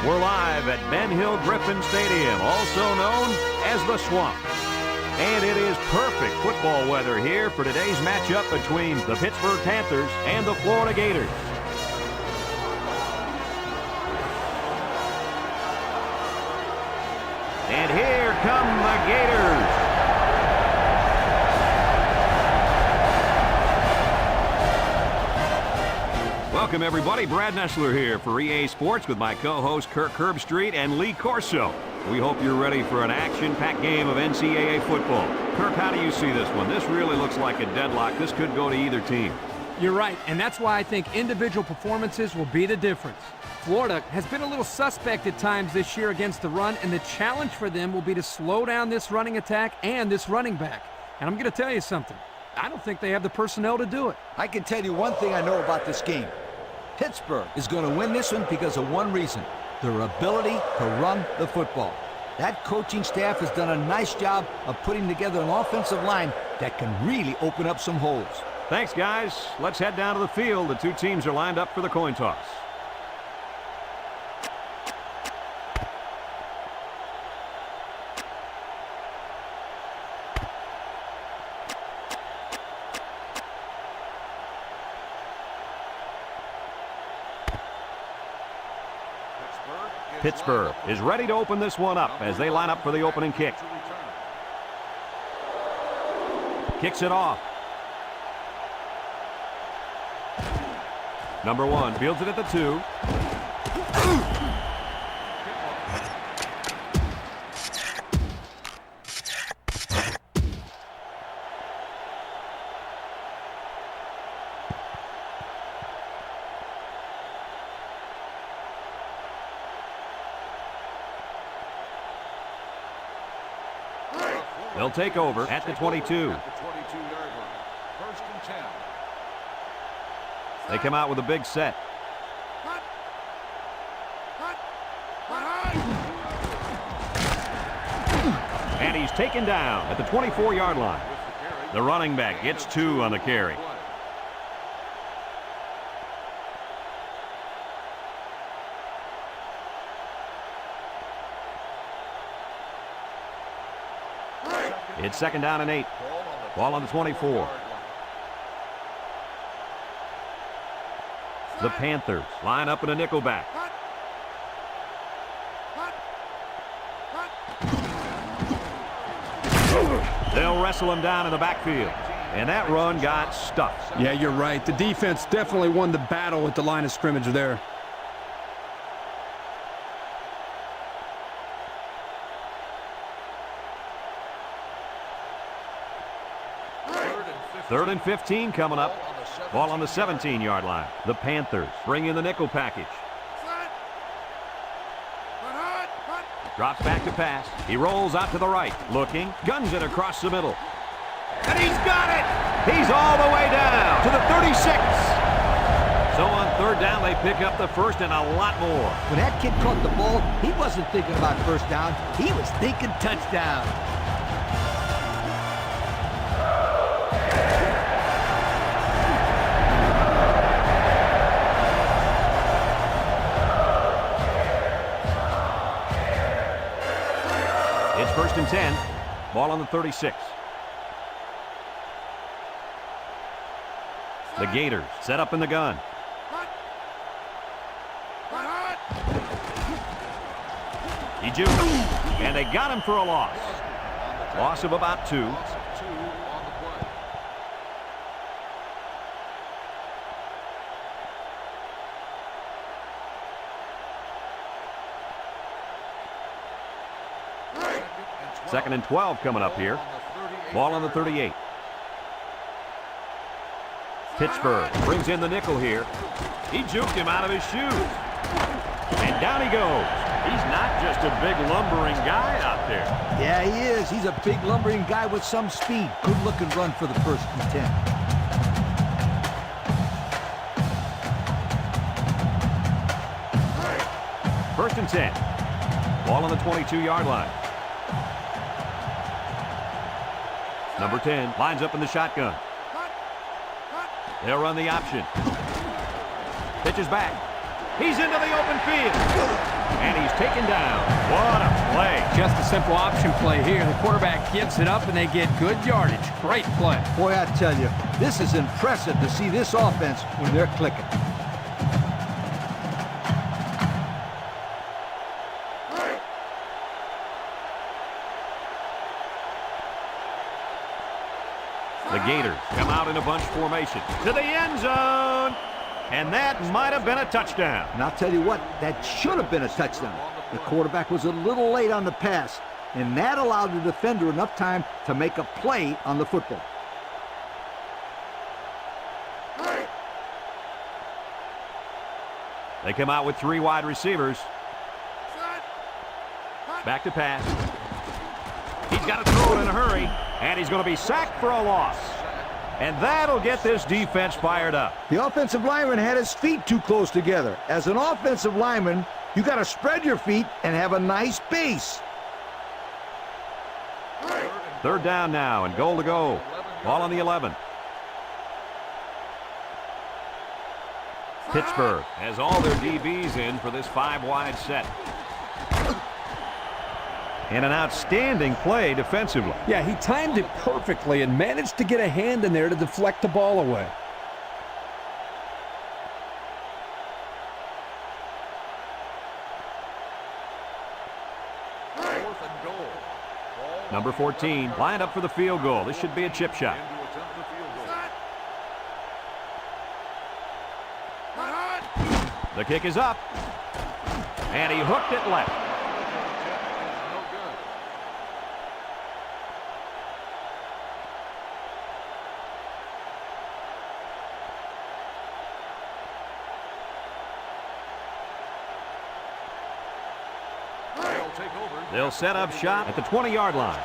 We're live at Ben Hill Griffin Stadium, also known as the Swamp. And it is perfect football weather here for today's matchup between the Pittsburgh Panthers and the Florida Gators. And here come the Gators. Welcome, everybody. Brad Nessler here for EA Sports with my co-host Kirk Herbstreit and Lee Corso. We hope you're ready for an action-packed game of NCAA football. Kirk, how do you see this one? This really looks like a deadlock. This could go to either team. You're right, and that's why I think individual performances will be the difference. Florida has been a little suspect at times this year against the run, and the challenge for them will be to slow down this running attack and this running back. And I'm going to tell you something. I don't think they have the personnel to do it. I can tell you one thing I know about this game. Pittsburgh is going to win this one because of one reason: their ability to run the football. That coaching staff has done a nice job of putting together an offensive line that can really open up some holes. Thanks, guys. Let's head down to the field. The two teams are lined up for the coin toss. Pittsburgh is ready to open this one up as they line up for the opening kick. Kicks it off. Number 1 fields it at the 2. They'll take over at the 22. They come out with a big set. And he's taken down at the 24-yard line. The running back gets 2 on the carry. It's 2nd down and 8. Ball on the 24. The Panthers line up in a nickel back. They'll wrestle him down in the backfield. And that run got stuffed. Yeah, you're right. The defense definitely won the battle at the line of scrimmage there. Third and 15 coming up. Ball on the 17-yard line. The Panthers bring in the nickel package. Drops back to pass. He rolls out to the right. Looking. Guns it across the middle. And he's got it! He's all the way down to the 36. So on 3rd down, they pick up the first and a lot more. When that kid caught the ball, he wasn't thinking about first down. He was thinking touchdown. It's 1st and 10. Ball on the 36. The Gators set up in the gun. He juked, and they got him for a loss. Loss of about 2. Second and 12 coming up here. Ball on the 38. Pittsburgh brings in the nickel here. He juked him out of his shoes. And down he goes. He's not just a big lumbering guy out there. Yeah, he is. He's a big lumbering guy with some speed. Good looking run for the 1st and 10. First and 10. Ball on the 22-yard line. Number 10 lines up in the shotgun. They'll run the option. Pitches back. He's into the open field. and he's taken down. What a play. Just a simple option play here. The quarterback gives it up, and they get good yardage. Great play. Boy, I tell you, this is impressive to see this offense when they're clicking. The Gators come out in a bunch formation to the end zone. And that might have been a touchdown. And I'll tell you what, that should have been a touchdown. The quarterback was a little late on the pass, and that allowed the defender enough time to make a play on the football. They come out with 3 wide receivers. Back to pass. He's got to throw it in a hurry, and he's going to be sacked for a loss. And that'll get this defense fired up. The offensive lineman had his feet too close together. As an offensive lineman, you got to spread your feet and have a nice base. 3rd down now and goal to go. Ball on the 11. Pittsburgh has all their DBs in for this 5-wide set. And an outstanding play defensively. Yeah, he timed it perfectly and managed to get a hand in there to deflect the ball away. Number 14 lined up for the field goal. This should be a chip shot. The kick is up. And he hooked it left. They'll set up shop at the 20-yard line.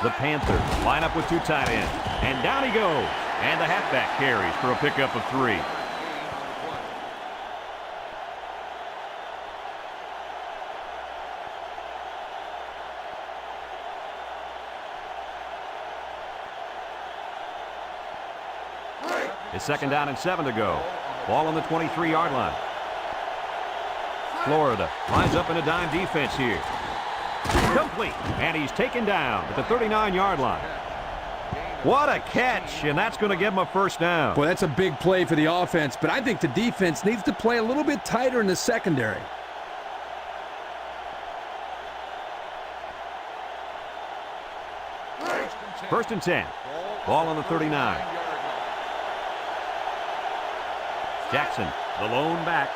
The Panthers line up with 2 tight ends. And down he goes. And the halfback carries for a pickup of 3. It's 2nd down and 7 to go. Ball on the 23-yard line. Florida lines up in a dime defense here. Complete. And he's taken down at the 39-yard line. What a catch, and that's going to give him a 1st down. Boy, that's a big play for the offense, but I think the defense needs to play a little bit tighter in the secondary. First and 10. Ball on the 39. Jackson, the lone back.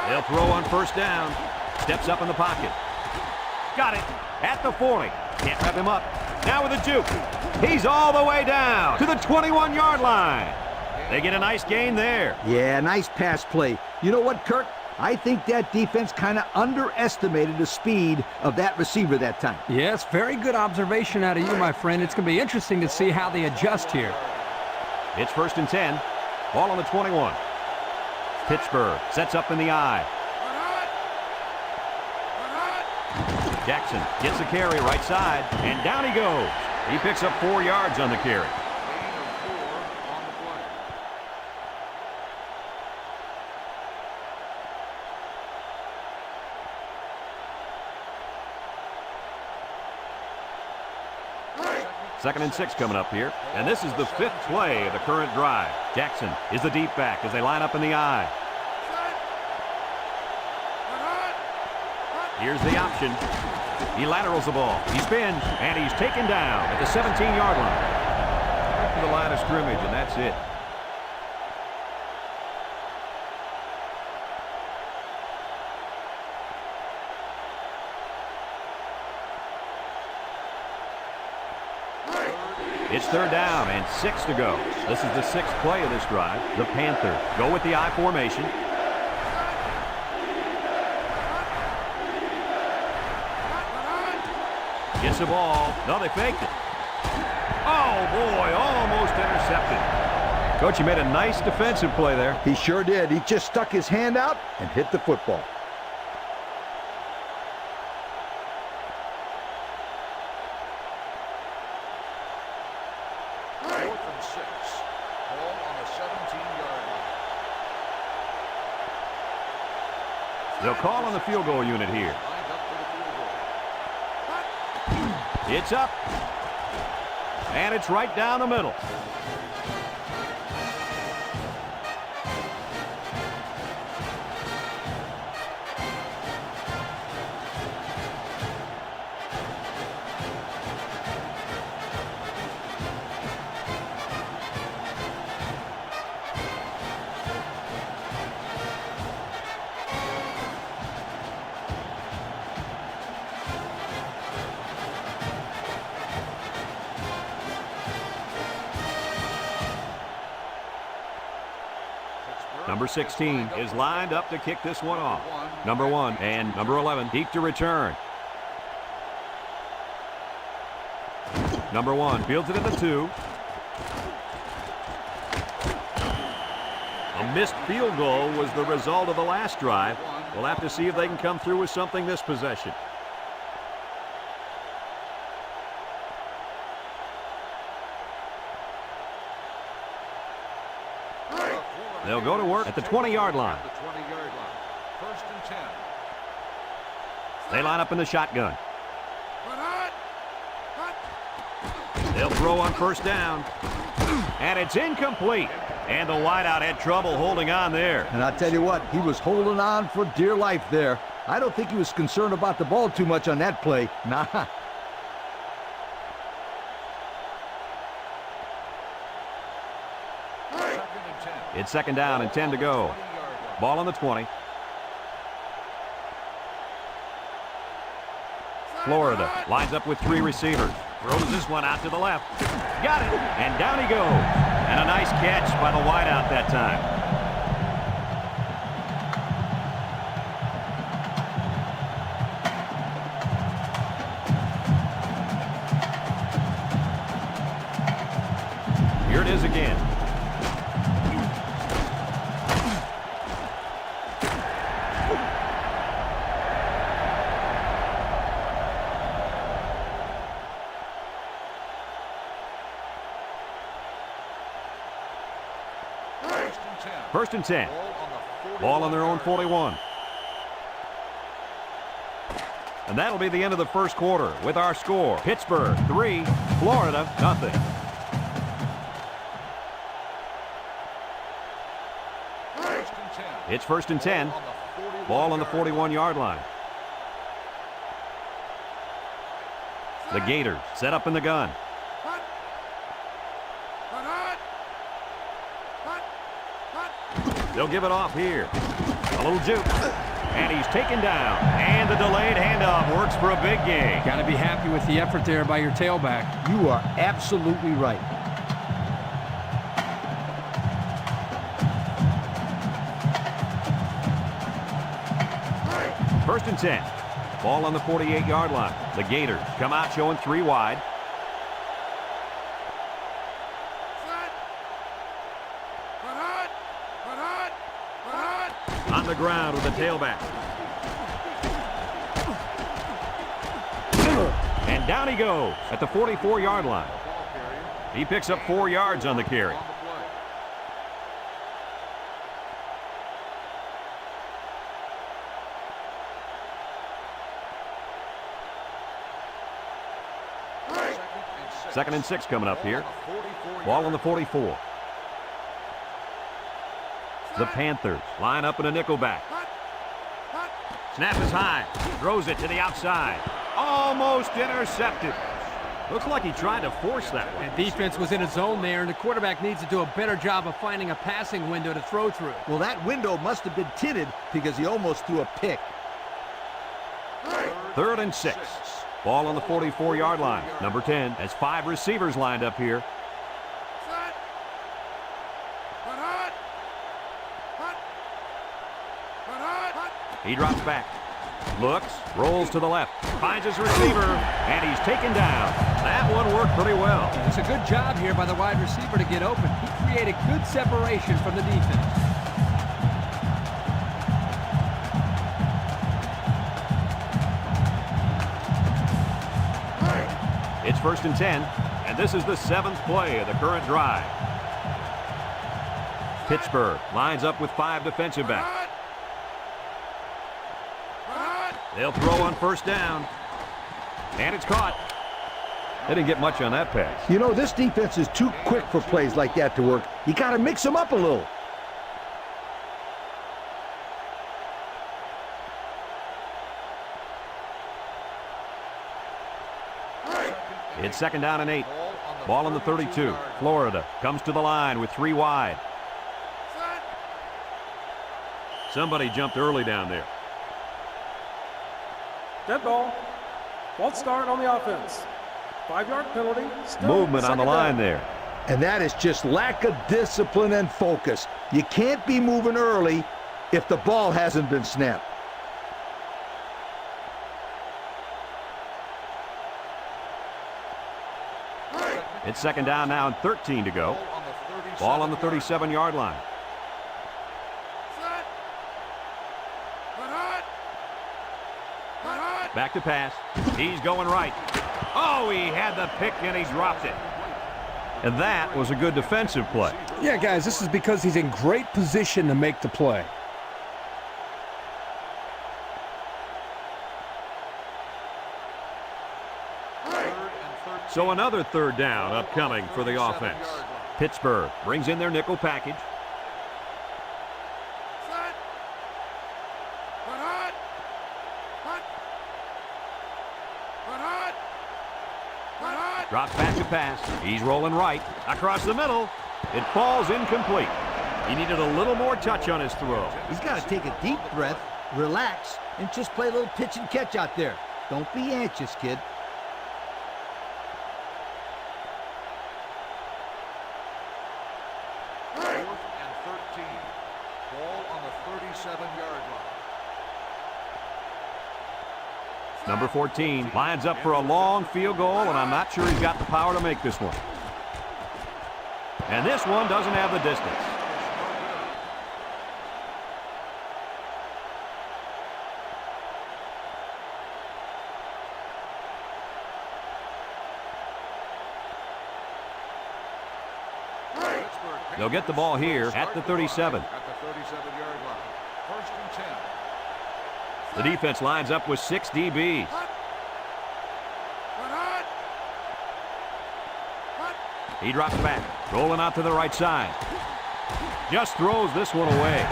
They'll throw on 1st down. Steps up in the pocket. Got it at the 40. Can't wrap him up. Now with a juke. He's all the way down to the 21-yard line. They get a nice gain there. Yeah, nice pass play. You know what, Kirk? I think that defense kind of underestimated the speed of that receiver that time. Yes, very good observation out of you, my friend. It's going to be interesting to see how they adjust here. It's 1st and 10. Ball on the 21. Pittsburgh sets up in the eye. Jackson gets the carry right side, and down he goes. He picks up 4 yards on the carry. Second and 6 coming up here. And this is the 5th play of the current drive. Jackson is the deep back as they line up in the eye. Here's the option. He laterals the ball. He spins, and he's taken down at the 17-yard line. Back to the line of scrimmage, and that's it. It's 3rd down and 6 to go. This is the 6th play of this drive. The Panthers go with the I formation. Gets the ball. No, they faked it. Oh, boy, almost intercepted. Coach, he made a nice defensive play there. He sure did. He just stuck his hand out and hit the football. They'll call on the field goal unit here. It's up. And it's right down the middle. Number 16 is lined up to kick this one off. Number 1 and number 11 deep to return. Number 1 fields it at the 2. A missed field goal was the result of the last drive. We'll have to see if they can come through with something this possession. They'll go to work at the 20-yard line. First and 10. They line up in the shotgun. They'll throw on first down. And it's incomplete. And the wideout had trouble holding on there. And I'll tell you what, he was holding on for dear life there. I don't think he was concerned about the ball too much on that play. Nah. It's second down and 10 to go. Ball on the 20. Florida lines up with 3 receivers. Throws this one out to the left. Got it. And down he goes. And a nice catch by the wideout that time. Here it is again. First and 10. Ball on their own 41. And that'll be the end of the first quarter with our score. Pittsburgh 3, Florida nothing. It's first and 10. Ball on the 41-yard line. The Gators set up in the gun. They'll give it off here. A little juke. And he's taken down. And the delayed handoff works for a big gain. Got to be happy with the effort there by your tailback. You are absolutely right. First and 10. Ball on the 48-yard line. The Gators come out showing 3 wide. On the ground with the tailback. And down he goes at the 44-yard line. He picks up 4 yards on the carry. Second and 6 coming up here. Ball on the 44. The Panthers line up in a nickelback. Snap is high. Throws it to the outside. Almost intercepted. Looks like he tried to force that one. And defense was in a zone there, and the quarterback needs to do a better job of finding a passing window to throw through. Well, that window must have been tinted because he almost threw a pick. Third and 6. Ball on the 44-yard line. Number 10 has 5 receivers lined up here. He drops back, looks, rolls to the left, finds his receiver, and he's taken down. That one worked pretty well. It's a good job here by the wide receiver to get open. He created good separation from the defense. It's first and 10, and this is the 7th play of the current drive. Pittsburgh lines up with 5 defensive backs. They'll throw on first down. And it's caught. They didn't get much on that pass. You know, this defense is too quick for plays like that to work. You got to mix them up a little. It's 2nd down and 8. Ball on the 32. Florida comes to the line with 3 wide. Somebody jumped early down there. Dead ball. False start on the offense. 5-yard penalty. Still Movement on the line there. And that is just lack of discipline and focus. You can't be moving early if the ball hasn't been snapped. It's 2nd down now and 13 to go. Ball on the 37-yard line. Back to pass. He's going right. Oh, he had the pick and he dropped it. And that was a good defensive play. Yeah, guys, this is because he's in great position to make the play. So another 3rd down upcoming for the offense. Pittsburgh brings in their nickel package. Drops back to pass. He's rolling right. Across the middle. It falls incomplete. He needed a little more touch on his throw. He's got to take a deep breath, relax, and just play a little pitch and catch out there. Don't be anxious, kid. Number 14 lines up for a long field goal, and I'm not sure he's got the power to make this one. And this one doesn't have the distance. They'll get the ball here at the 37. The defense lines up with 6 DBs. He drops back, rolling out to the right side. Just throws this one away.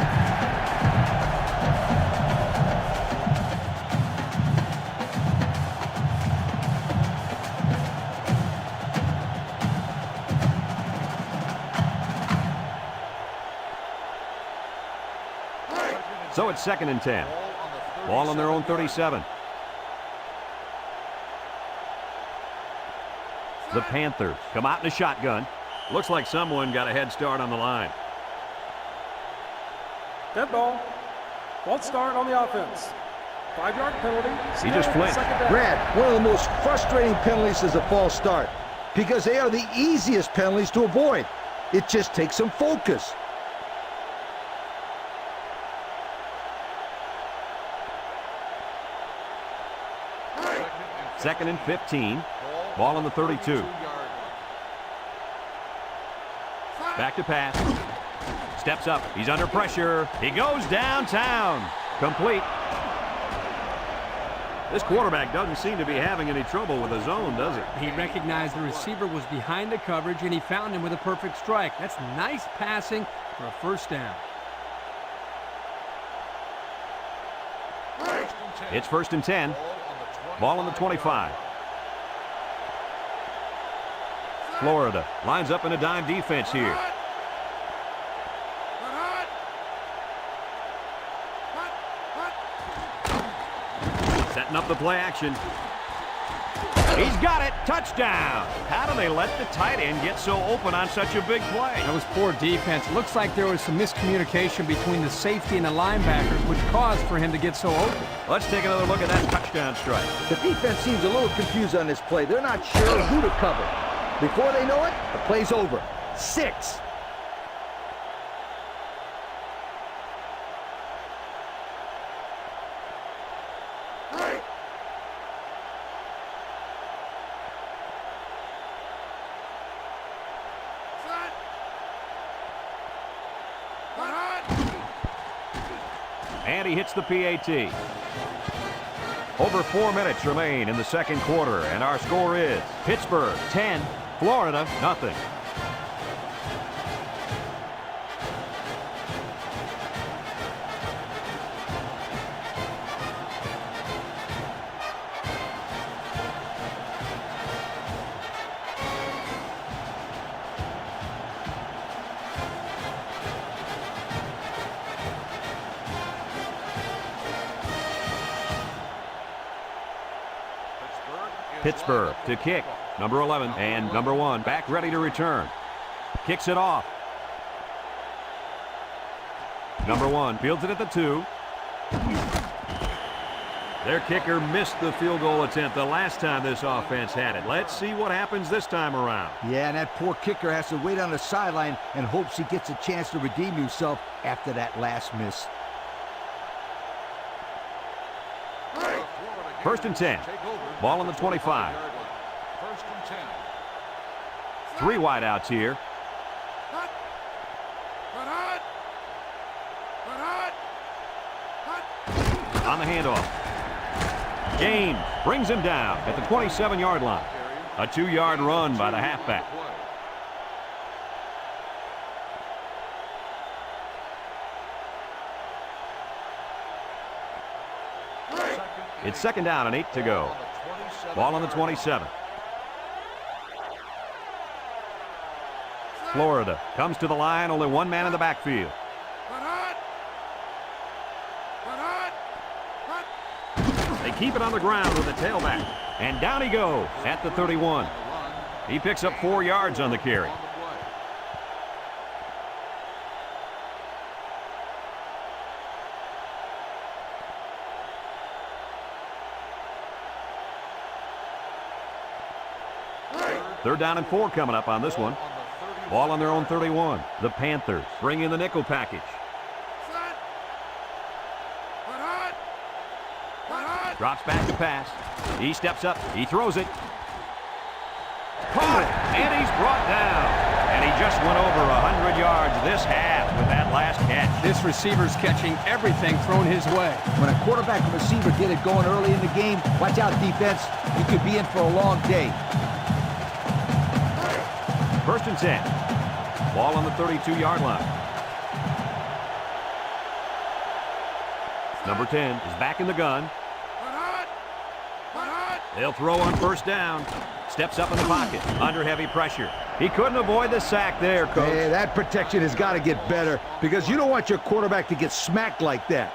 So it's 2nd and 10. Ball on their own 37. The Panthers come out in a shotgun. Looks like someone got a head start on the line. Dead ball. False start on the offense. 5-yard penalty. He just flinched. Brad, one of the most frustrating penalties is a false start because they are the easiest penalties to avoid. It just takes some focus. Second and 15. Ball on the 32. Back to pass. Steps up. He's under pressure. He goes downtown. Complete. This quarterback doesn't seem to be having any trouble with his zone, does he? He recognized the receiver was behind the coverage, and he found him with a perfect strike. That's nice passing for a first down. It's 1st and 10. Ball on the 25. Florida lines up in a dime defense here. Setting up the play action. He's got it. Touchdown. How do they let the tight end get so open on such a big play? That was poor defense. Looks like there was some miscommunication between the safety and the linebackers, which caused for him to get so open. Let's take another look at that touchdown strike. The defense seems a little confused on this play. They're not sure who to cover. Before they know it, the play's over. 6. And he hits the PAT. Over 4 minutes remain in the second quarter, and our score is Pittsburgh 10, Florida nothing. Pittsburgh to kick. Number 11 and number 1 back ready to return. Kicks it off. Number 1 fields it at the 2. Their kicker missed the field goal attempt the last time this offense had it. Let's see what happens this time around. Yeah, and that poor kicker has to wait on the sideline and hopes he gets a chance to redeem himself after that last miss. First and 10. Ball on the 25. First and 10. 3 wideouts here. On the handoff. James brings him down at the 27-yard line. A 2-yard run by the halfback. It's second down and 8 to go. Ball on the 27. Florida comes to the line, only 1 man in the backfield. They keep it on the ground with the tailback. And down he goes at the 31. He picks up 4 yards on the carry. Third down and 4 coming up on this one. Ball on their own 31. The Panthers bring in the nickel package. Drops back to pass. He steps up. He throws it. Caught it. And he's brought down. And he just went over 100 yards this half with that last catch. This receiver's catching everything thrown his way. When a quarterback and receiver get it going early in the game, watch out, defense. You could be in for a long day. First and 10. Ball on the 32-yard line. Number 10 is back in the gun. They'll throw on first down. Steps up in the pocket. Under heavy pressure. He couldn't avoid the sack there, Coach. Hey, that protection has got to get better because you don't want your quarterback to get smacked like that.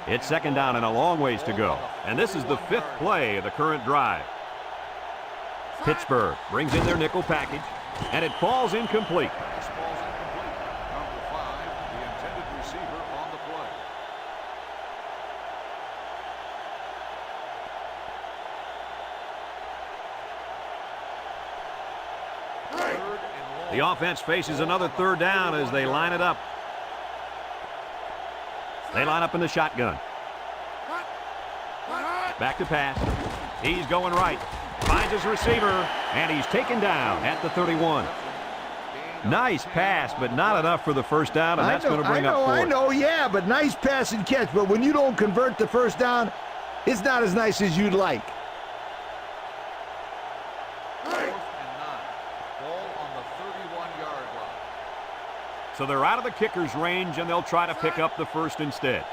It's second down and a long ways to go. And this is the 5th play of the current drive. Pittsburgh brings in their nickel package, and it falls incomplete. This ball's incomplete. Number 5, the intended receiver on the play. Third and long. The offense faces another third down as they line it up. They line up in the shotgun. Back to pass. He's going right. Finds his receiver, and he's taken down at the 31. Nice pass, but not enough for the first down, and that's going to bring up 4th. I know, yeah, but nice pass and catch. But when you don't convert the first down, it's not as nice as you'd like. 4th and 9. Ball on the 31-yard line. So they're out of the kicker's range, and they'll try to pick up the first instead.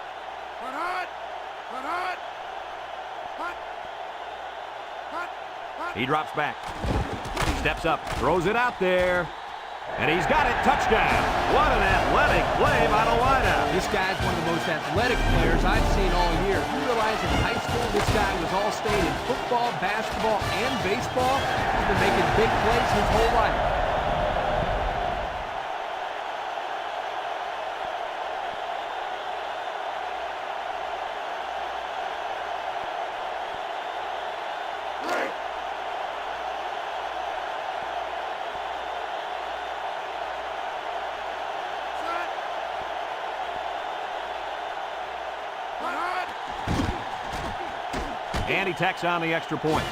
He drops back. Steps up, throws it out there. And he's got it. Touchdown. What an athletic play by the wideout. This guy's one of the most athletic players I've seen all year. You realize in high school this guy was all state in football, basketball, and baseball. He's been making big plays his whole life. And he tacks on the extra point.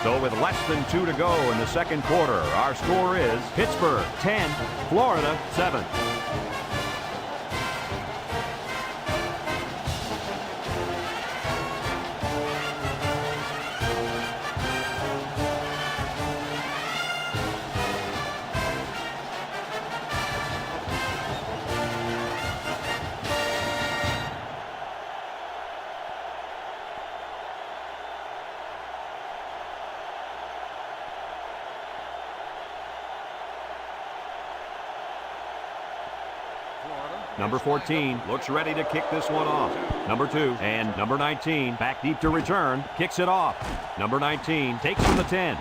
So with less than 2 to go in the second quarter, our score is Pittsburgh 10, Florida 7. Number 14 looks ready to kick this one off. Number 2 and number 19 back deep to return. Kicks it off. Number 19 takes from the 10.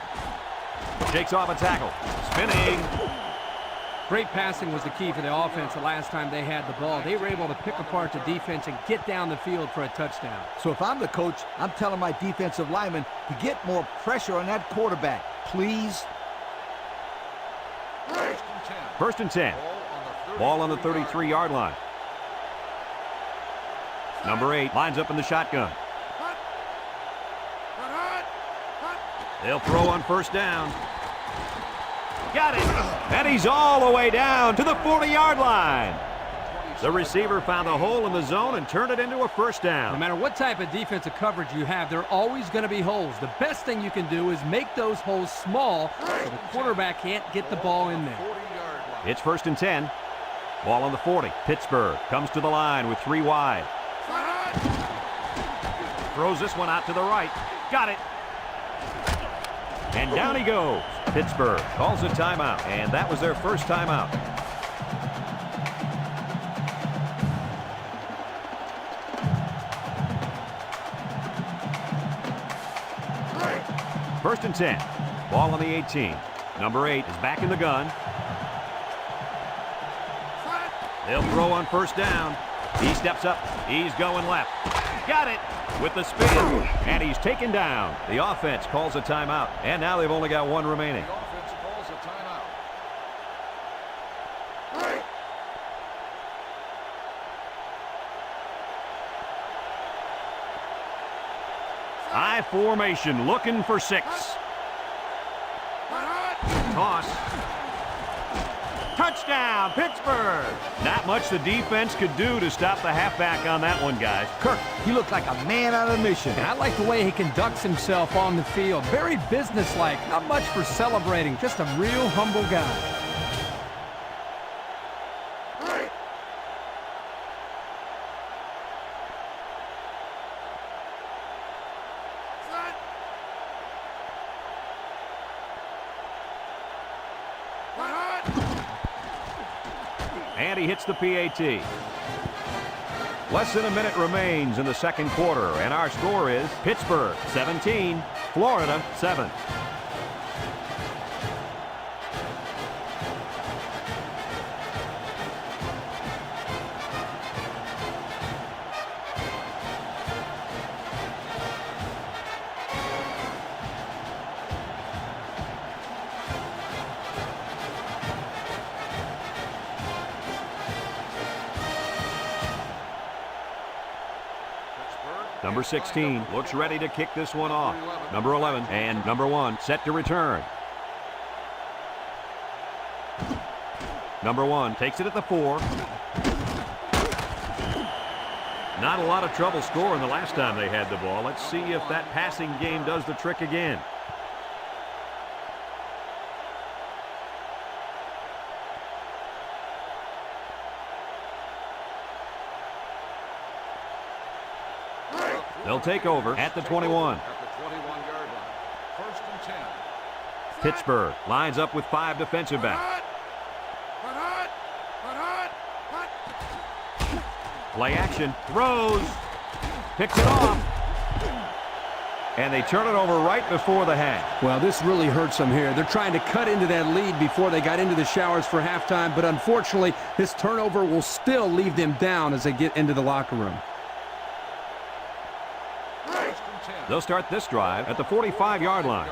Shakes off a tackle. Spinning. Great passing was the key for the offense the last time they had the ball. They were able to pick apart the defense and get down the field for a touchdown. So if I'm the coach, I'm telling my defensive linemen to get more pressure on that quarterback. Please. First and 10. Ball on the 33-yard line. Number 8 lines up in the shotgun. They'll throw on first down. Got it. And he's all the way down to the 40-yard line. The receiver found a hole in the zone and turned it into a first down. No matter what type of defensive coverage you have, there are always going to be holes. The best thing you can do is make those holes small so the quarterback can't get the ball in there. It's first and 10. Ball on the 40. Pittsburgh comes to the line with 3 wide. Throws this one out to the right. Got it. And down he goes. Pittsburgh calls a timeout, and that was their first timeout. First and 10. Ball on the 18. Number 8 is back in the gun. They'll throw on first down. He steps up. He's going left. Got it with the spin. And he's taken down. The offense calls a timeout. And now they've only got one remaining. The offense calls a timeout. I formation looking for 6. Toss. Touchdown, Pittsburgh! Not much the defense could do to stop the halfback on that one, guys. Kirk, he looked like a man on a mission. And I like the way he conducts himself on the field. Very businesslike. Not much for celebrating. Just a real humble guy. And he hits the PAT. Less than a minute remains in the second quarter, and our score is Pittsburgh 17, Florida 7. Number 16 looks ready to kick this one off. Number 11 and number 1 set to return. Number 1 takes it at the 4. Not a lot of trouble scoring the last time they had the ball. Let's see if that passing game does the trick again. They'll take over at the 21. At the 21-yard line. First and 10. Pittsburgh lines up with 5 defensive backs. Play action. Throws. Picks it off. And they turn it over right before the half. Well, this really hurts them here. They're trying to cut into that lead before they got into the showers for halftime, but unfortunately, this turnover will still leave them down as they get into the locker room. They'll start this drive at the 45-yard line.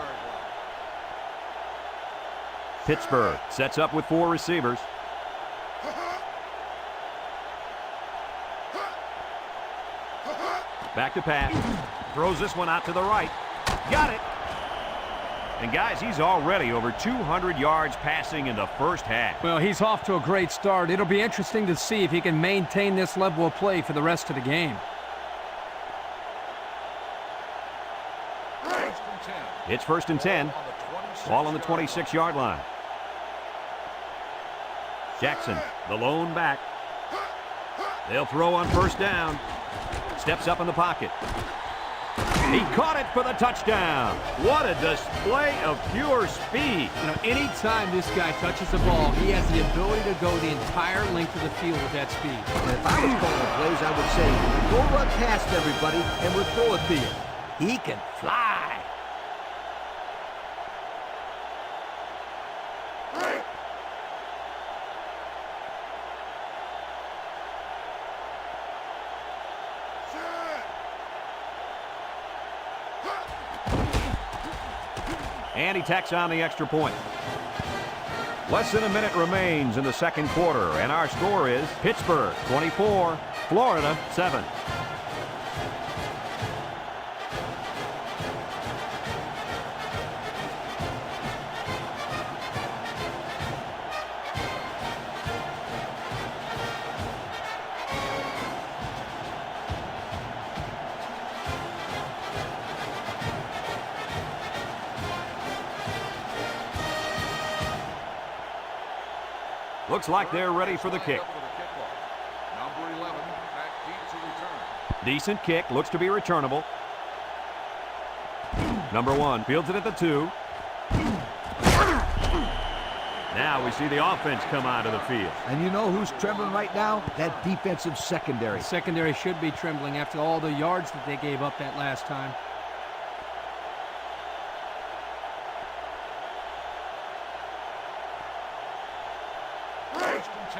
Pittsburgh sets up with 4 receivers. Back to pass. Throws this one out to the right. Got it. And, guys, he's already over 200 yards passing in the first half. Well, he's off to a great start. It'll be interesting to see if he can maintain this level of play for the rest of the game. It's 1st and 10. Ball on the 26-yard line. Jackson, the lone back. They'll throw on 1st down. Steps up in the pocket. He caught it for the touchdown. What a display of pure speed. You know, anytime this guy touches the ball, he has the ability to go the entire length of the field with that speed. And if I was calling plays, I would say, go run past everybody and we'll throw it to you. He can fly. And he tacks on the extra point. Less than a minute remains in the second quarter, and our score is Pittsburgh 24, Florida 7. Looks like they're ready for the kick. Number 11, back deep to return. Decent kick, looks to be returnable. Number 1 fields it at the 2. Now we see the offense come out of the field. And you know who's trembling right now? That defensive secondary. The secondary should be trembling after all the yards that they gave up that last time.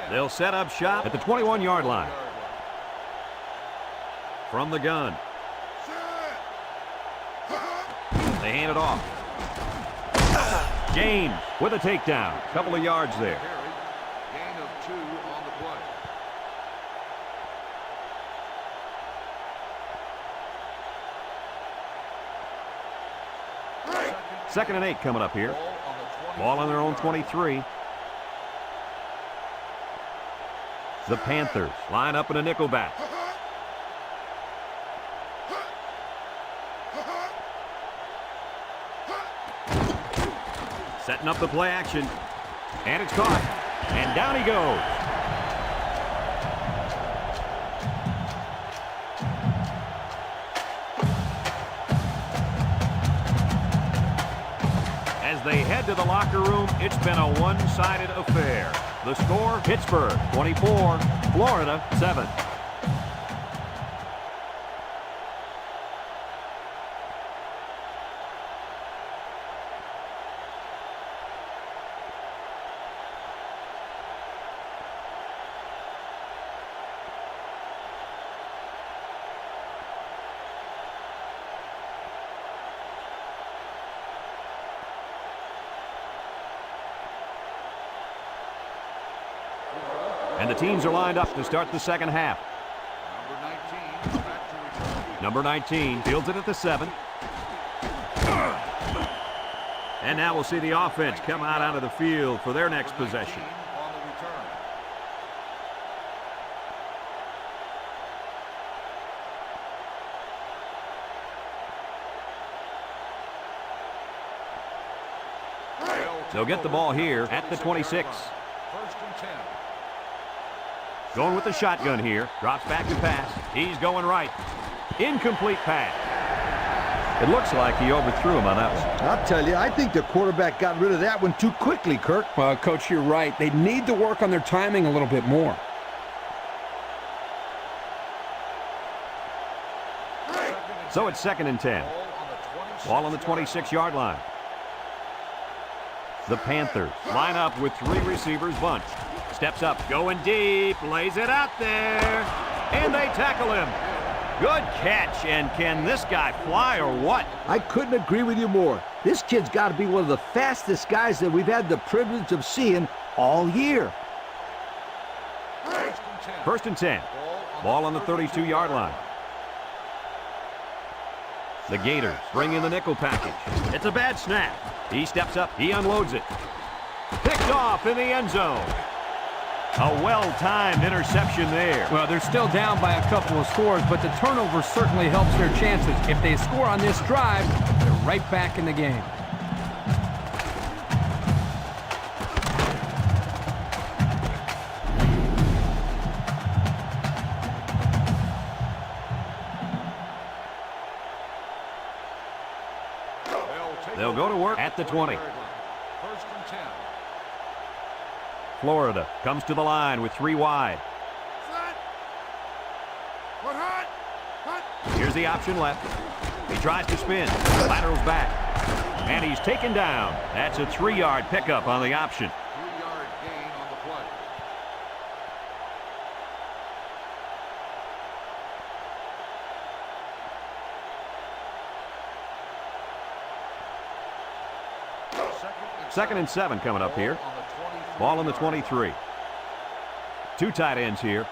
They'll set up shop at the 21-yard line. From the gun. They hand it off. James with a takedown. Couple of yards there. Gain of 2 on the play. 2nd and 8 coming up here. Ball on their own 23. The Panthers line up in a nickelback. Setting up the play action. And it's caught. And down he goes. As they head to the locker room, it's been a one-sided affair. The score, Pittsburgh 24, Florida 7. And the teams are lined up to start the second half. Number 19 fields it at the 7. And now we'll see the offense come out onto the field for their next possession. They'll get the ball here at the 26. 1st and 10. Going with the shotgun here. Drops back to pass. He's going right. Incomplete pass. It looks like he overthrew him on that one. I'll tell you, I think the quarterback got rid of that one too quickly, Kirk. Well, Coach, you're right. They need to work on their timing a little bit more. So it's 2nd and 10. Ball on the 26-yard line. The Panthers line up with 3 receivers bunched. Steps up, going deep, lays it out there, and they tackle him. Good catch, and can this guy fly or what? I couldn't agree with you more. This kid's got to be one of the fastest guys that we've had the privilege of seeing all year. 1st and 10. Ball on the 32-yard line. The Gators bring in the nickel package. It's a bad snap. He steps up. He unloads it. Picked off in the end zone. A well-timed interception there. Well, they're still down by a couple of scores, but the turnover certainly helps their chances. If they score on this drive, they're right back in the game. They'll go to work at the 20. First and 10. Florida comes to the line with 3 wide. Here's the option left. He tries to spin. Laterals back. And he's taken down. That's a 3-yard pickup on the option. 3-yard gain on the play. Second and 7 coming up here. Ball on the 23. 2 tight ends here.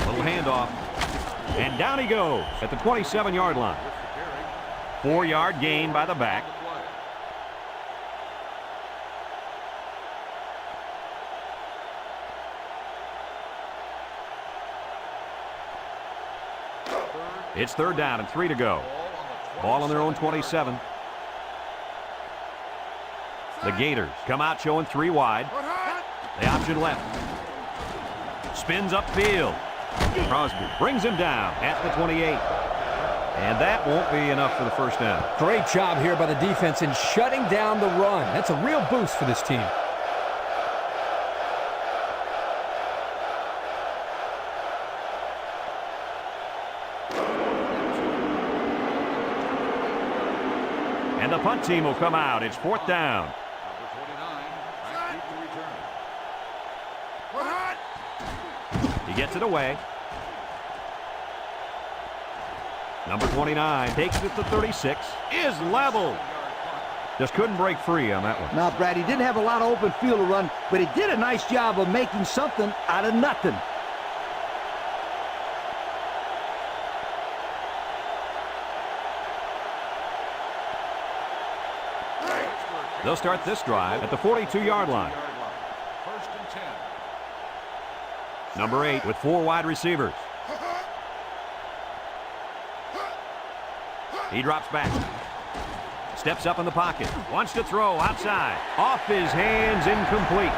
Little handoff. And down he goes at the 27-yard line. 4-yard gain by the back. It's 3rd down and 3 to go. Ball on their own 27. The Gators come out showing 3 wide. The option left. Spins upfield. Crosby brings him down at the 28. And that won't be enough for the first down. Great job here by the defense in shutting down the run. That's a real boost for this team. And the punt team will come out. It's 4th down. Number 29, back deep to return. He gets it away. Number 29 takes it to 36. Is leveled. Just couldn't break free on that one. Now, Brad, he didn't have a lot of open field to run, but he did a nice job of making something out of nothing. They'll start this drive at the 42-yard line. First and 10. Number 8 with 4 wide receivers. He drops back. Steps up in the pocket. Wants to throw outside. Off his hands, incomplete.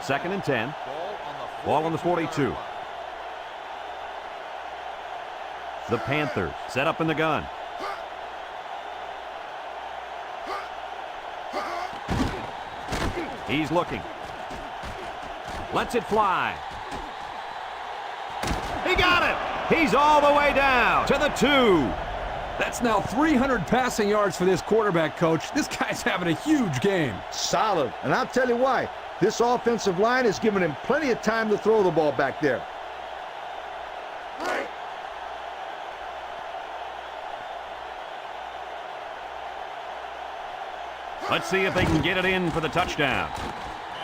Second and 10. Ball on the 42. The Panthers set up in the gun. He's looking. Lets it fly. He got it. He's all the way down to the 2. That's now 300 passing yards for this quarterback, Coach. This guy's having a huge game. Solid. And I'll tell you why. This offensive line is giving him plenty of time to throw the ball back there. Let's see if they can get it in for the touchdown.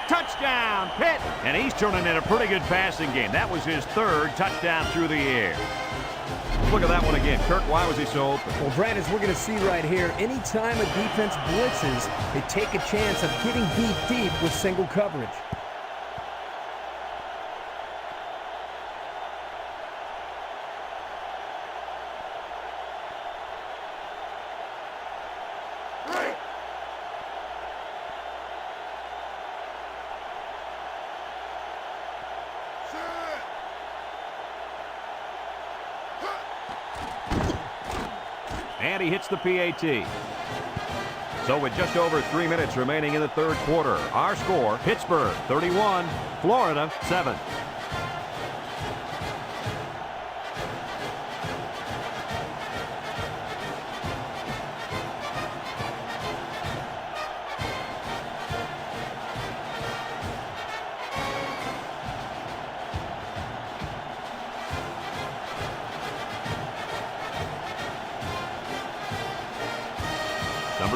Touchdown, Pitt! And he's turning in a pretty good passing game. That was his 3rd touchdown through the air. Look at that one again. Kirk, why was he so open? Well, Brad, as we're going to see right here, anytime a defense blitzes, they take a chance of getting deep with single coverage. And he hits the PAT. So with just over 3 minutes remaining in the 3rd quarter, our score, Pittsburgh 31, Florida 7.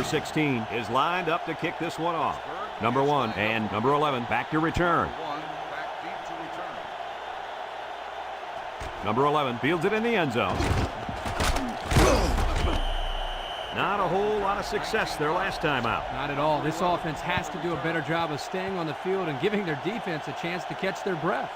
16 is lined up to kick this one off. Number 1 and number 11 back to return. Back deep to return. Number 11 fields it in the end zone. Not a whole lot of success their last time out. Not at all. This offense has to do a better job of staying on the field and giving their defense a chance to catch their breath.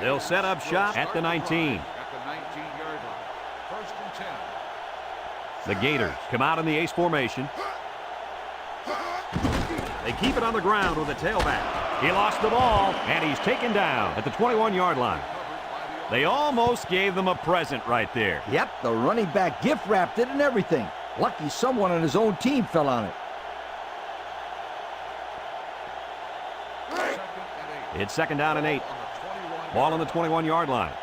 They'll set up shop at the 19. At the 19-yard line. First and 10. The Gators come out in the ace formation. They keep it on the ground with a tailback. He lost the ball, and he's taken down at the 21-yard line. They almost gave them a present right there. Yep, the running back gift wrapped it and everything. Lucky someone on his own team fell on it. It's second down and 8. Ball on the 21-yard line.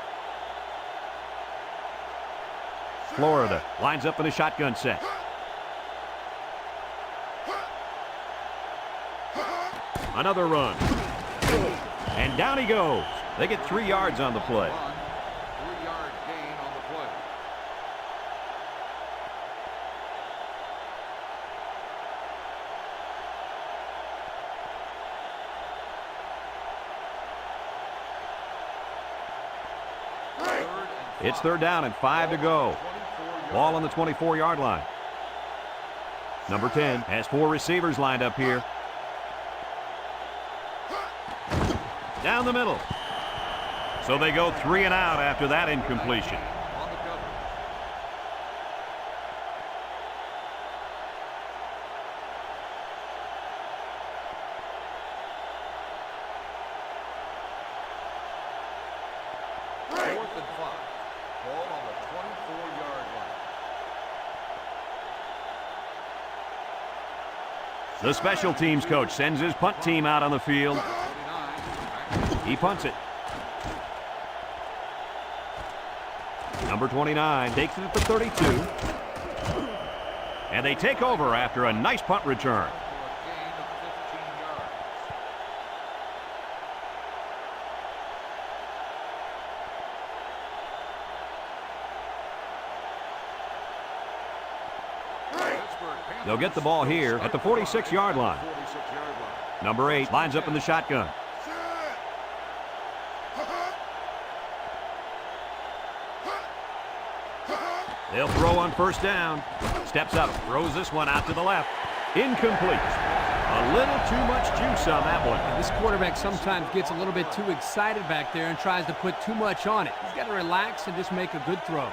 Florida lines up in a shotgun set. Another run. And down he goes. They get 3 yards on the play. 3-yard gain on the play. It's third down and 5 to go. Ball on the 24-yard line. Number 10 has 4 receivers lined up here. Down the middle. So they go 3 and out after that incompletion. On the cover. Fourth and 5. Ball on the 24-yard line. The special teams coach sends his punt team out on the field. 29. He punts it. Number 29 takes it at the 32. And they take over after a nice punt return. For a gain of 15 yards. They'll get the ball here at the 46-yard line. 46-yard line. Number 8 lines up in the shotgun. They'll throw on first down. Steps up, throws this one out to the left. Incomplete. A little too much juice on that one. This quarterback sometimes gets a little bit too excited back there and tries to put too much on it. He's got to relax and just make a good throw.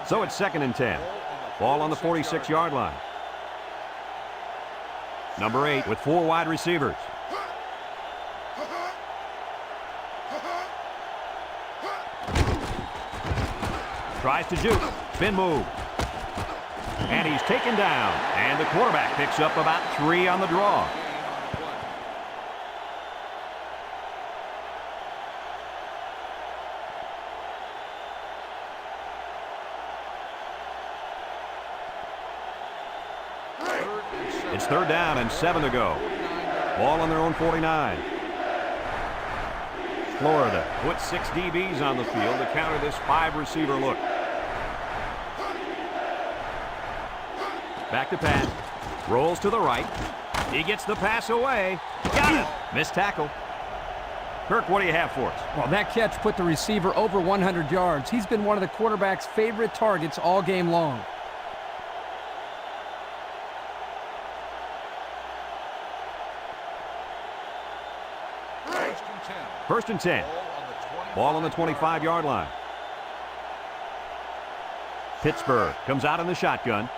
So it's second and 10. Ball on the 46-yard line. Number 8 with 4 wide receivers. Tries to juke. Spin move. And he's taken down. And the quarterback picks up about 3 on the draw. It's third down and 7 to go. Ball on their own 49. Florida puts 6 DBs on the field to counter this 5-receiver look. Back to pass. Rolls to the right. He gets the pass away. Got it. Missed tackle. Kirk, what do you have for us? Well, that catch put the receiver over 100 yards. He's been one of the quarterback's favorite targets all game long. First and 10. Ball on the 25-yard line. Pittsburgh comes out in the shotgun.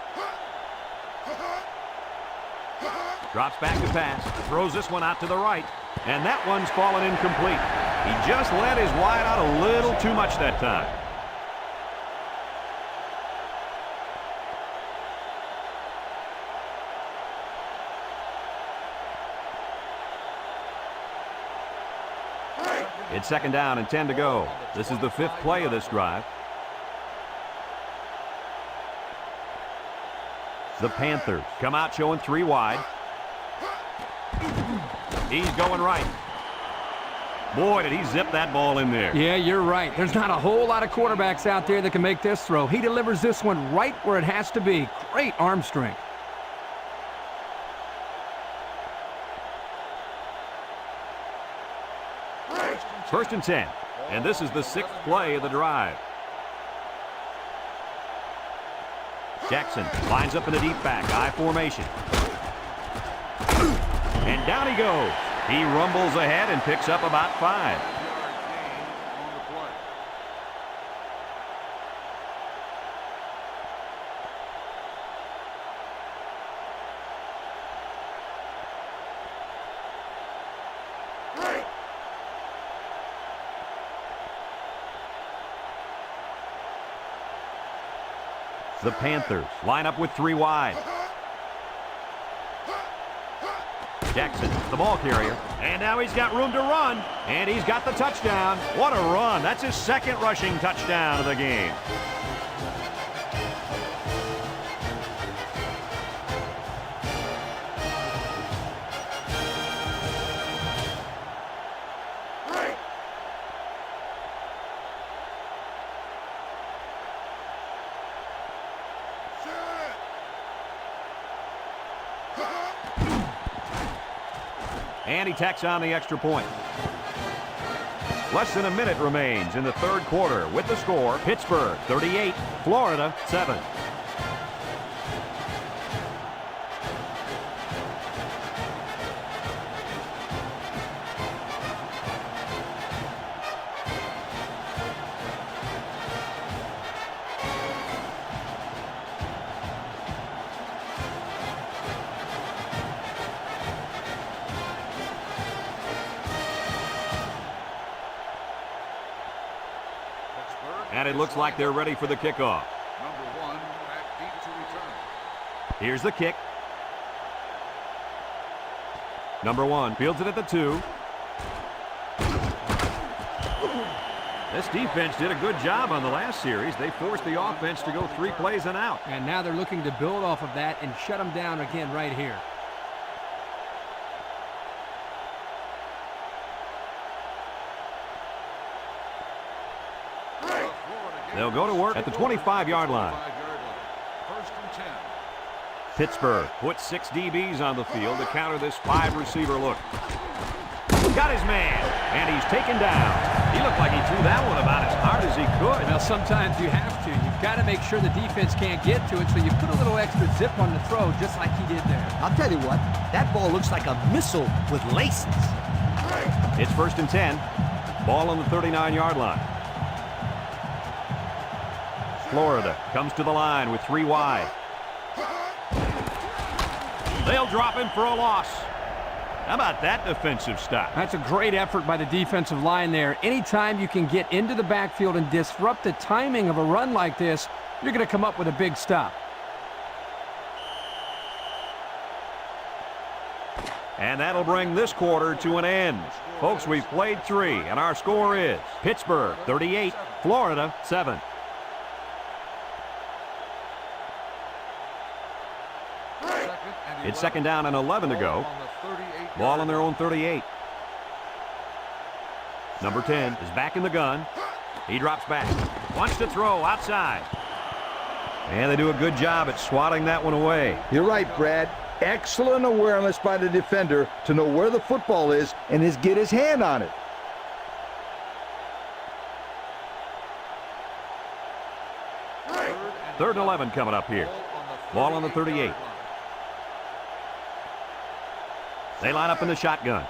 Drops back to pass. Throws this one out to the right. And that one's fallen incomplete. He just let his wide out a little too much that time. It's second down and 10 to go. This is the 5th play of this drive. The Panthers come out showing 3 wide. He's going right. Boy, did he zip that ball in there. Yeah, you're right. There's not a whole lot of quarterbacks out there that can make this throw. He delivers this one right where it has to be. Great arm strength. First and 10. And this is the 6th play of the drive. Jackson lines up in the deep back, I formation. And down he goes. He rumbles ahead and picks up about 5. The Panthers line up with 3 wide. Jackson, the ball carrier. And now he's got room to run. And he's got the touchdown. What a run. That's his 2nd rushing touchdown of the game. And he tacks on the extra point. Less than a minute remains in the 3rd quarter with the score, Pittsburgh 38, Florida 7. And it looks like they're ready for the kickoff. Number 1, back deep to return. Here's the kick. Number 1 fields it at the 2. This defense did a good job on the last series. They forced the offense to go 3 plays and out. And now they're looking to build off of that and shut them down again right here. They'll go to work at the 25-yard line. First and 10. Pittsburgh puts 6 DBs on the field to counter this 5-receiver look. Got his man, and he's taken down. He looked like he threw that one about as hard as he could. Well, sometimes you have to. You've got to make sure the defense can't get to it, so you put a little extra zip on the throw, just like he did there. I'll tell you what, that ball looks like a missile with laces. It's first and 10. Ball on the 39-yard line. Florida comes to the line with 3 wide. They'll drop him for a loss. How about that defensive stop? That's a great effort by the defensive line there. Anytime you can get into the backfield and disrupt the timing of a run like this, you're going to come up with a big stop. And that'll bring this quarter to an end. Folks, we've played 3, and our score is Pittsburgh 38, Florida 7. It's second down and 11 to go. Ball on their own 38. Number 10 is back in the gun. He drops back. Wants to throw outside. And they do a good job at swatting that one away. You're right, Brad. Excellent awareness by the defender to know where the football is and get his hand on it. Third and 11 coming up here. Ball on the 38. They line up in the shotgun.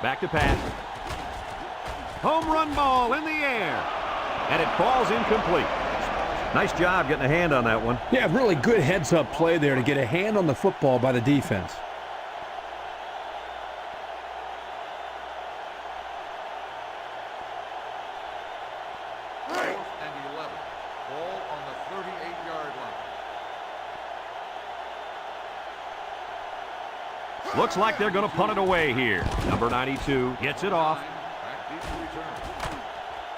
Back to pass. Home run ball in the air. And it falls incomplete. Nice job getting a hand on that one. Yeah, really good heads-up play there to get a hand on the football by the defense. Looks like they're going to punt it away here. Number 92 gets it off.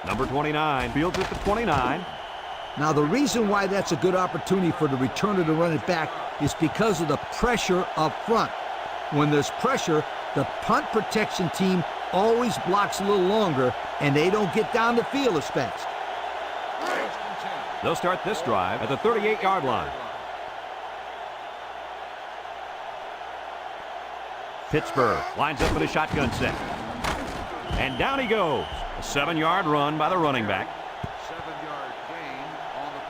Number 29 fields it to 29. Now, the reason why that's a good opportunity for the returner to run it back is because of the pressure up front. When there's pressure, the punt protection team always blocks a little longer, and they don't get down the field as fast. They'll start this drive at the 38-yard line. Pittsburgh lines up in a shotgun set. And down he goes. A 7-yard run by the running back. 7-yard gain on the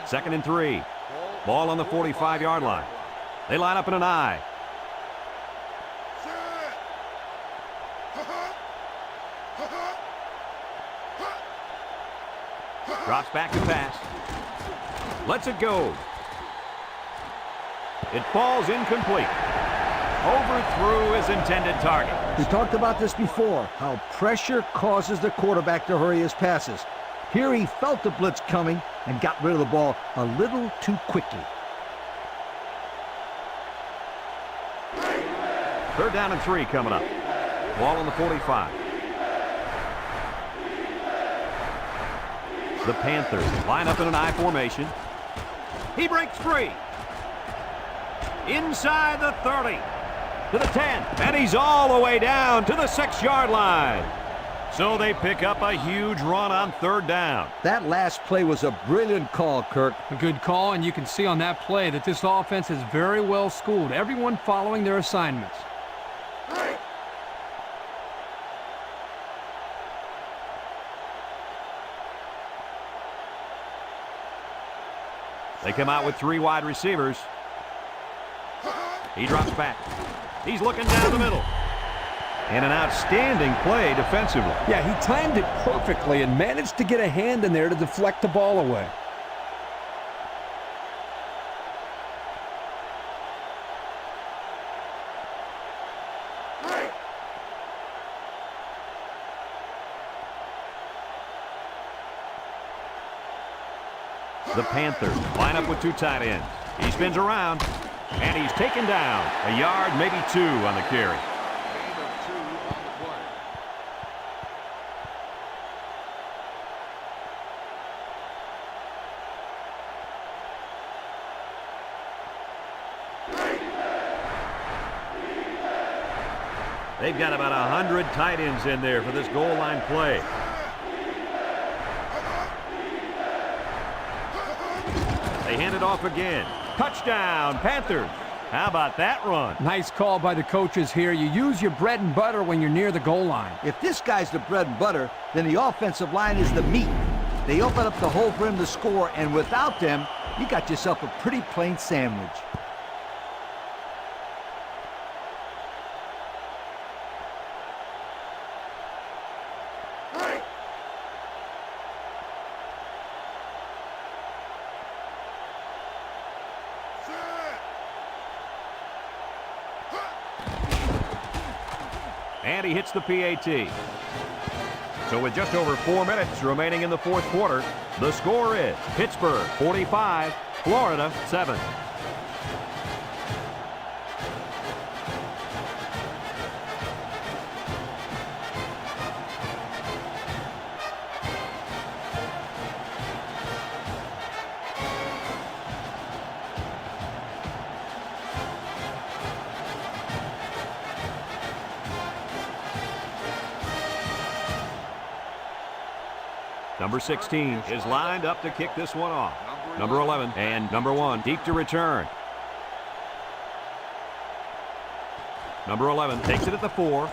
play. 2nd and 3. Ball on the 45-yard line. They line up in an I. Drops back to pass. Lets it go. It falls incomplete. Overthrew his intended target. We talked about this before, how pressure causes the quarterback to hurry his passes. Here he felt the blitz coming and got rid of the ball a little too quickly. 3rd down and 3 coming up. Ball on the 45. The Panthers line up in an I formation. He breaks free. Inside the 30. To the 10. And he's all the way down to the 6-yard line. So they pick up a huge run on 3rd down. That last play was a brilliant call, Kirk. A good call, and you can see on that play that this offense is very well schooled. Everyone following their assignments. They come out with 3 wide receivers. He drops back. He's looking down the middle. And an outstanding play defensively. Yeah, he timed it perfectly and managed to get a hand in there to deflect the ball away. The Panthers line up with 2 tight ends. He spins around, and he's taken down. A yard, maybe 2 on the carry. Gain of 2 on the play. They've got about 100 tight ends in there for this goal line play. They hand it off again. Touchdown, Panthers. How about that run? Nice call by the coaches here. You use your bread and butter when you're near the goal line. If this guy's the bread and butter, then the offensive line is the meat. They open up the hole for him to score, and without them, you got yourself a pretty plain sandwich. And he hits the PAT. So with just over 4 minutes remaining in the 4th quarter, the score is Pittsburgh 45, Florida 7. Number 16 is lined up to kick this one off. Number 11 and number 1 deep to return. Number 11 takes it at the 4.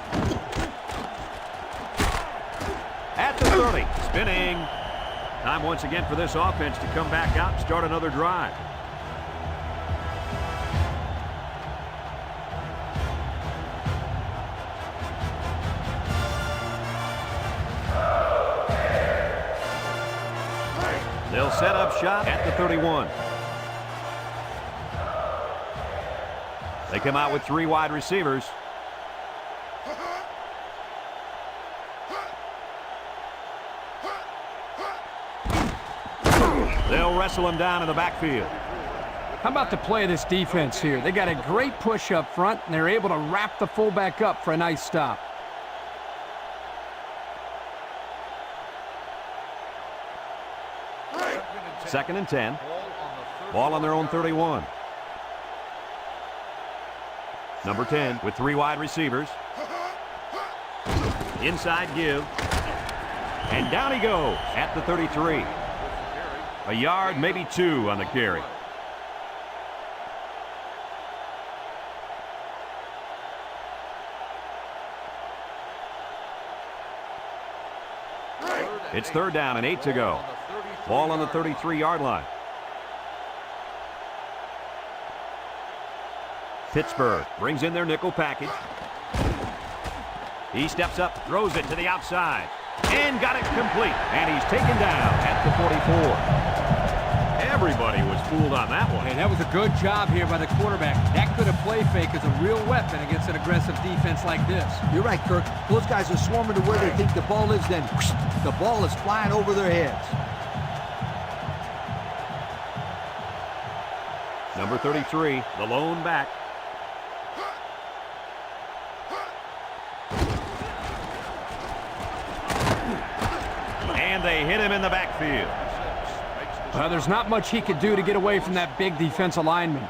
At the 30. Spinning. Time once again for this offense to come back out and start another drive. They'll set up shop at the 31. They come out with 3 wide receivers. They'll wrestle him down in the backfield. How about the play of this defense here? They got a great push up front, and they're able to wrap the fullback up for a nice stop. 2nd and 10. Ball on their own 31. Number 10 with 3 wide receivers. Inside give. And down he goes at the 33. A yard, maybe 2 on the carry. It's 3rd down and 8 to go. Ball on the 33-yard line. Pittsburgh brings in their nickel package. He steps up, throws it to the outside, and got it complete. And he's taken down at the 44. Everybody was fooled on that one. Hey, that was a good job here by the quarterback. That good a play fake is a real weapon against an aggressive defense like this. You're right, Kirk. Those guys are swarming to where they think the ball is, then whoosh, the ball is flying over their heads. Number 33, the lone back. And they hit him in the backfield. Well, there's not much he could do to get away from that big defensive lineman.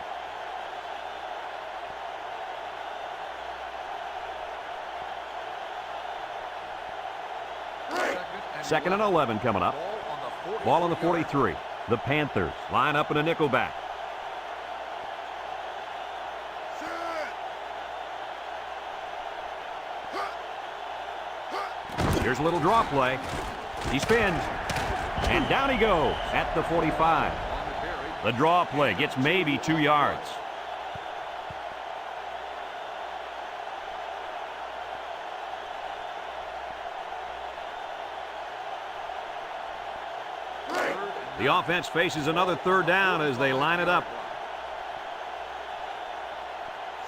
Second and 11 coming up. Ball on the 43. The Panthers line up in a nickel back. Here's a little draw play. He spins. And down he goes at the 45. The draw play gets maybe 2 yards. The offense faces another 3rd down as they line it up.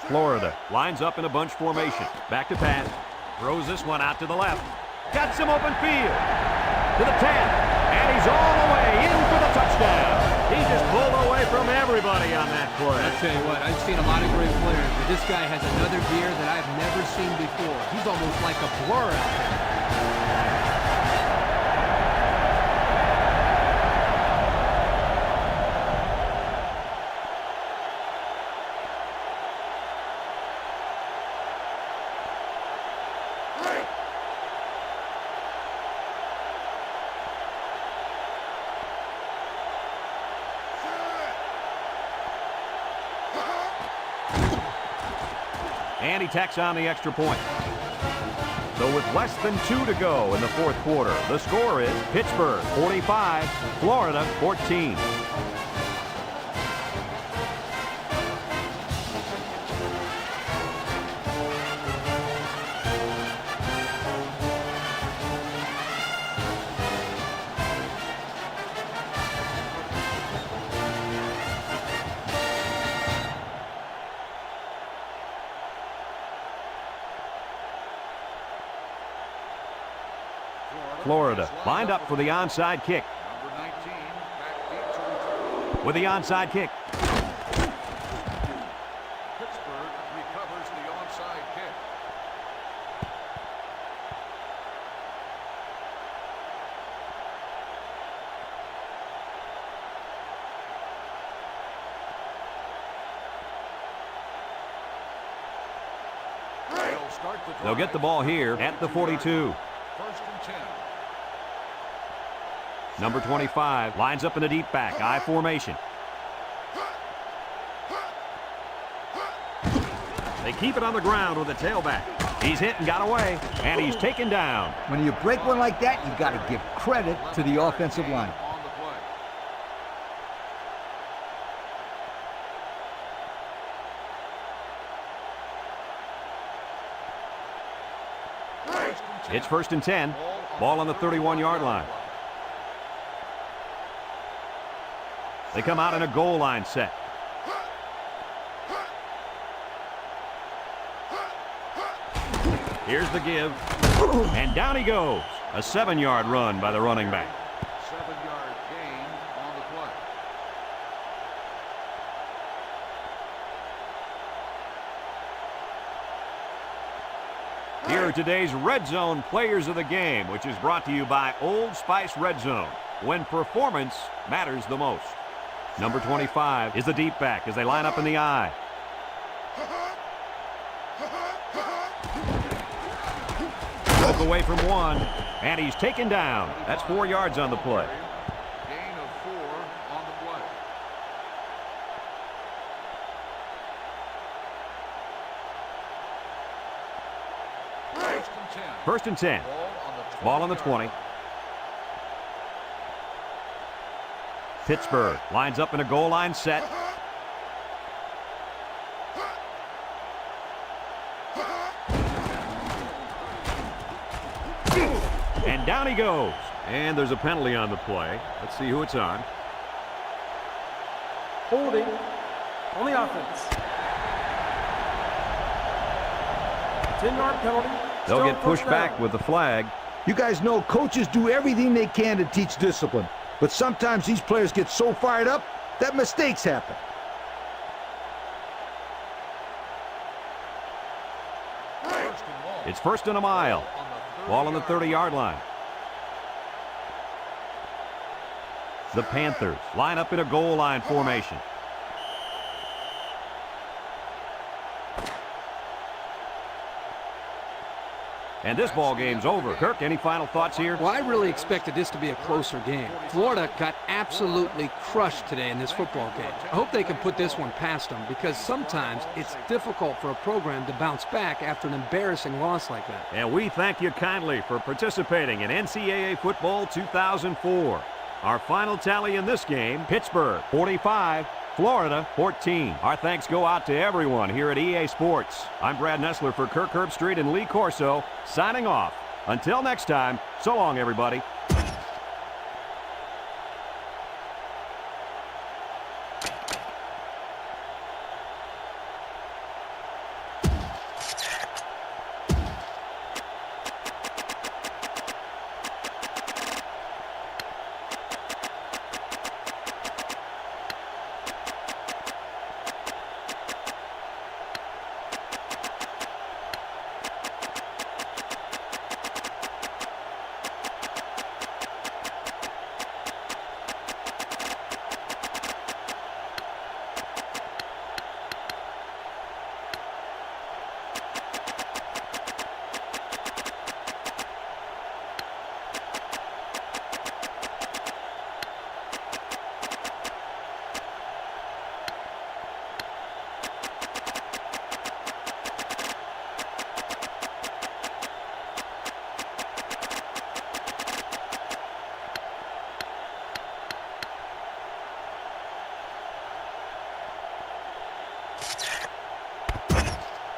Florida lines up in a bunch formation. Back to pass. Throws this one out to the left. Got some open field. To the 10. And he's all the way in for the touchdown. He just pulled away from everybody on that play. I'll tell you what, I've seen a lot of great players, but this guy has another gear that I've never seen before. He's almost like a blur out there. And he tacks on the extra point. So with less than 2 to go in the 4th quarter, the score is Pittsburgh 45, Florida 14. Florida lined up for the onside kick. Number 19, back deep to return. With the onside kick. Pittsburgh recovers the onside kick. They'll get the ball here at the 42. 1st and 10. Number 25 lines up in a deep back, I formation. They keep it on the ground with the tailback. He's hit and got away, and he's taken down. When you break one like that, you've got to give credit to the offensive line. On the play. It's 1st and 10. Ball on the 31-yard line. They come out in a goal line set. Here's the give. And down he goes. A 7-yard run by the running back. 7-yard gain on the play. Here are today's Red Zone Players of the Game, which is brought to you by Old Spice Red Zone. when performance matters the most. Number 25 is the deep back as they line up in the I. Broke away from one, and he's taken down. That's 4 yards on the play. Gain of 4 on the play. First and 10. Ball on the 20. Pittsburgh lines up in a goal line set. And down he goes. And there's a penalty on the play. Let's see who it's on. Holding on the offense. 10-yard penalty. They'll Still get pushed first back down. with the flag. You guys know coaches do everything they can to teach discipline. But sometimes these players get so fired up that mistakes happen. It's first and a mile. Ball on the 30-yard line. The Panthers line up in a goal line formation. And this ball game's over. Kirk, any final thoughts here? Well, I really expected this to be a closer game. Florida got absolutely crushed today in this football game. I hope they can put this one past them because sometimes it's difficult for a program to bounce back after an embarrassing loss like that. And we thank you kindly for participating in NCAA Football 2004. Our final tally in this game, Pittsburgh 45, Florida 14. Our thanks go out to everyone here at EA Sports. I'm Brad Nessler for Kirk Herbstreit and Lee Corso, signing off. Until next time, so long, everybody.